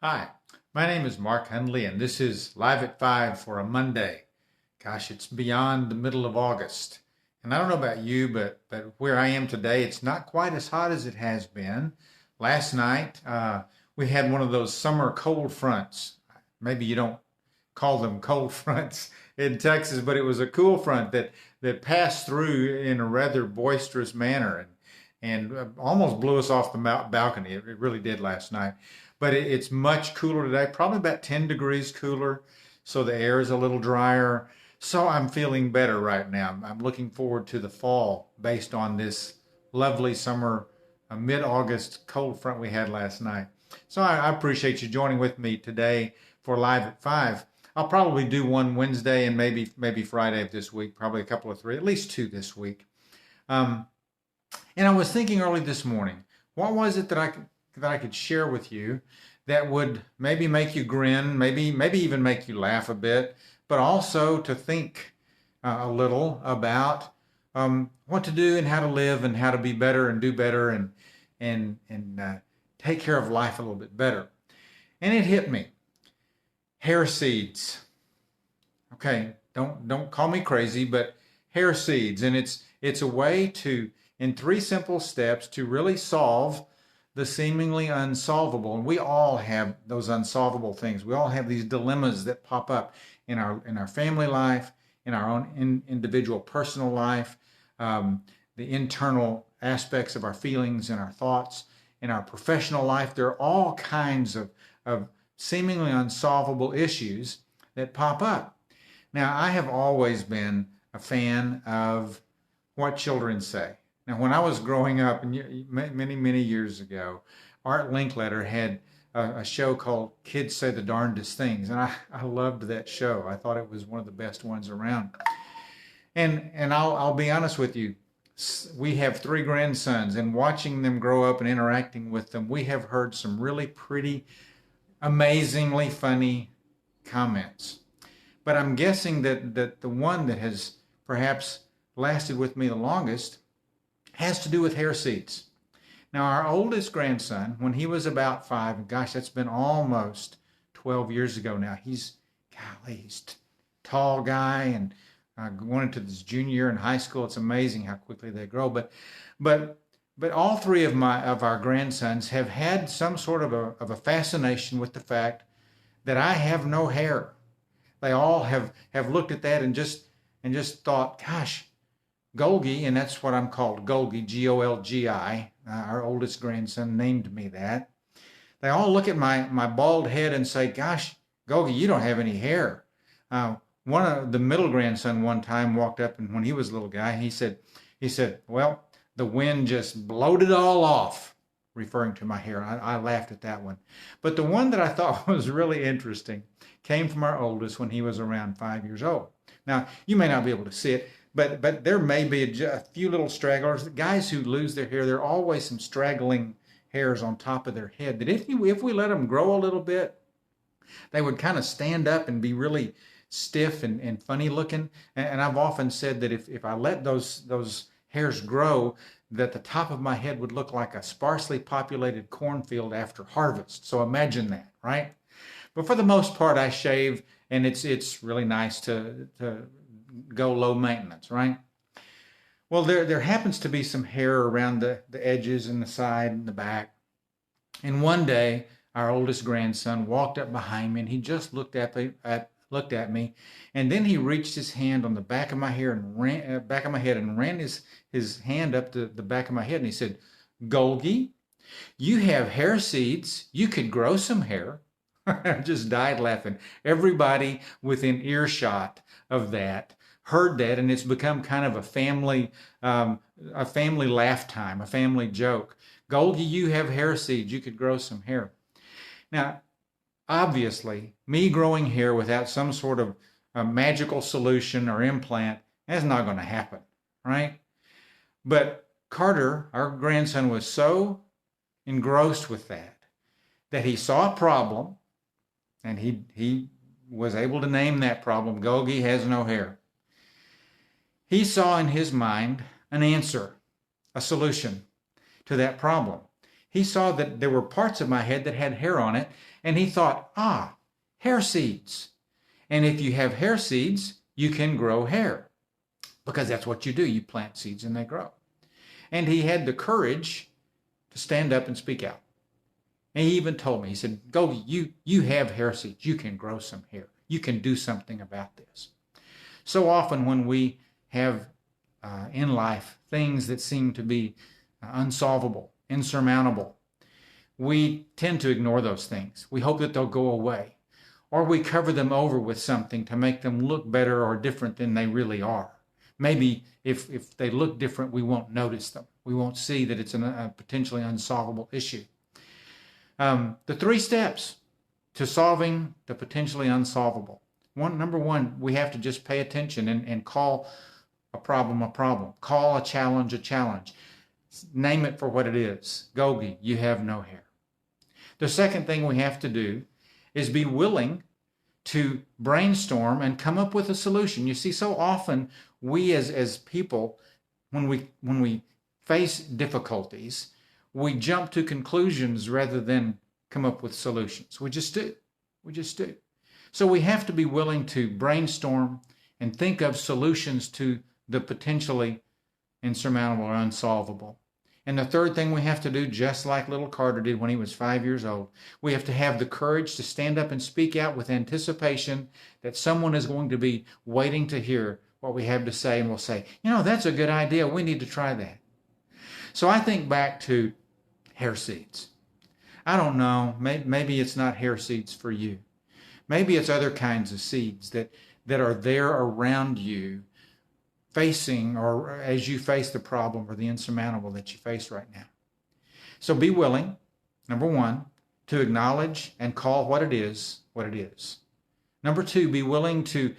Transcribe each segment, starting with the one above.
Hi, my name is Mark Hundley, and this is Live at 5 for a Monday. Gosh, it's beyond the middle of August. And I don't know about you, but where I am today, it's not quite as hot as it has been. Last night, we had one of those summer cold fronts. Maybe you don't call them cold fronts in Texas, but it was a cool front that passed through in a rather boisterous manner and almost blew us off the balcony. It really did last night. But it's much cooler today, probably about 10 degrees cooler. So the air is a little drier. So I'm feeling better right now. I'm looking forward to the fall based on this lovely summer, mid-August cold front we had last night. So I appreciate you joining with me today for Live at 5. I'll probably do one Wednesday and maybe Friday of this week, probably a couple of three, at least two this week. And I was thinking early this morning, what was it that I could share with you that would maybe make you grin, maybe even make you laugh a bit, but also to think a little about what to do and how to live and how to be better and do better and take care of life a little bit better. And it hit me. Hair seeds. Okay, don't call me crazy, but hair seeds, and it's a way to, in 3 simple steps, to really solve the seemingly unsolvable. And we all have those unsolvable things. We all have these dilemmas that pop up in our family life, in our own individual personal life, the internal aspects of our feelings and our thoughts, in our professional life. There are all kinds of seemingly unsolvable issues that pop up. Now, I have always been a fan of what children say. Now, when I was growing up, many years ago, Art Linkletter had a show called Kids Say the Darndest Things, and I loved that show. I thought it was one of the best ones around. And I'll be honest with you, we have 3 grandsons, and watching them grow up and interacting with them, we have heard some really pretty, amazingly funny comments. But I'm guessing that the one that has perhaps lasted with me the longest has to do with hair seeds. Now, our oldest grandson, when he was about 5, and gosh, that's been almost 12 years ago now. He's a tall guy and going into his junior year in high school. It's amazing how quickly they grow. But all 3 of our grandsons have had some sort of a fascination with the fact that I have no hair. They all have looked at that and just thought, gosh, Golgi, and that's what I'm called, Golgi, Golgi. Our oldest grandson named me that. They all look at my bald head and say, gosh, Golgi, you don't have any hair. One of the middle grandson one time walked up, and when he was a little guy, he said, well, the wind just blowed it all off, referring to my hair. I laughed at that one. But the one that I thought was really interesting came from our oldest when he was around 5 years old. Now, you may not be able to see it, but there may be a few little stragglers. The guys who lose their hair, there are always some straggling hairs on top of their head that if we let them grow a little bit, they would kind of stand up and be really stiff and funny looking. And I've often said that if I let those hairs grow, that the top of my head would look like a sparsely populated cornfield after harvest. So imagine that, right? But for the most part, I shave, and it's really nice to go low maintenance, right? Well, there happens to be some hair around the edges and the side and the back. And one day, our oldest grandson walked up behind me, and he just looked at me, and then he reached his hand on the back of my hair and ran his hand up the back of my head, and he said, Golgi, you have hair seeds. You could grow some hair. I just died laughing. Everybody within earshot of that heard that, and it's become kind of a family laugh time, a family joke. Golgi, you have hair seeds. You could grow some hair. Now, obviously, me growing hair without some sort of magical solution or implant, that's not going to happen, right? But Carter, our grandson, was so engrossed with that he saw a problem, and he was able to name that problem. Golgi has no hair. He saw in his mind an answer, a solution to that problem. He saw that there were parts of my head that had hair on it, and he thought, hair seeds. And if you have hair seeds, you can grow hair, because that's what you do. You plant seeds and they grow. And he had the courage to stand up and speak out. And he even told me, he said, Gogi, you have hair seeds. You can grow some hair. You can do something about this. So often when we have in life things that seem to be unsolvable, insurmountable, we tend to ignore those things. We hope that they'll go away. Or we cover them over with something to make them look better or different than they really are. Maybe if they look different, we won't notice them. We won't see that it's a potentially unsolvable issue. The 3 steps to solving the potentially unsolvable. Number one, we have to just pay attention and call a problem a problem. Call a challenge a challenge. Name it for what it is. Gogi, you have no hair. The second thing we have to do is be willing to brainstorm and come up with a solution. You see, so often we as people, when we face difficulties, we jump to conclusions rather than come up with solutions. We just do. So we have to be willing to brainstorm and think of solutions to the potentially insurmountable or unsolvable. And the third thing we have to do, just like little Carter did when he was 5 years old, we have to have the courage to stand up and speak out with anticipation that someone is going to be waiting to hear what we have to say, and we'll say, that's a good idea. We need to try that. So I think back to hair seeds. I don't know, maybe it's not hair seeds for you. Maybe it's other kinds of seeds that are there around you, facing, or as you face the problem or the insurmountable that you face right now. So be willing, number one, to acknowledge and call what it is. Number two, be willing to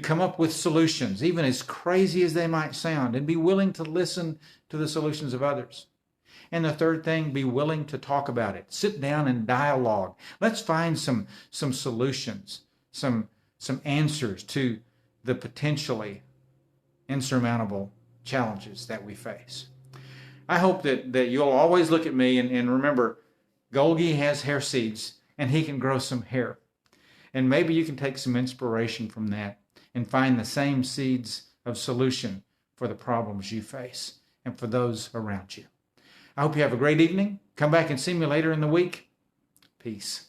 come up with solutions, even as crazy as they might sound, and be willing to listen to the solutions of others. And the third thing, be willing to talk about it. Sit down and dialogue. Let's find some solutions, some answers to the potentially insurmountable challenges that we face. I hope that you'll always look at me and remember, Golgi has hair seeds and he can grow some hair. And maybe you can take some inspiration from that and find the same seeds of solution for the problems you face and for those around you. I hope you have a great evening. Come back and see me later in the week. Peace.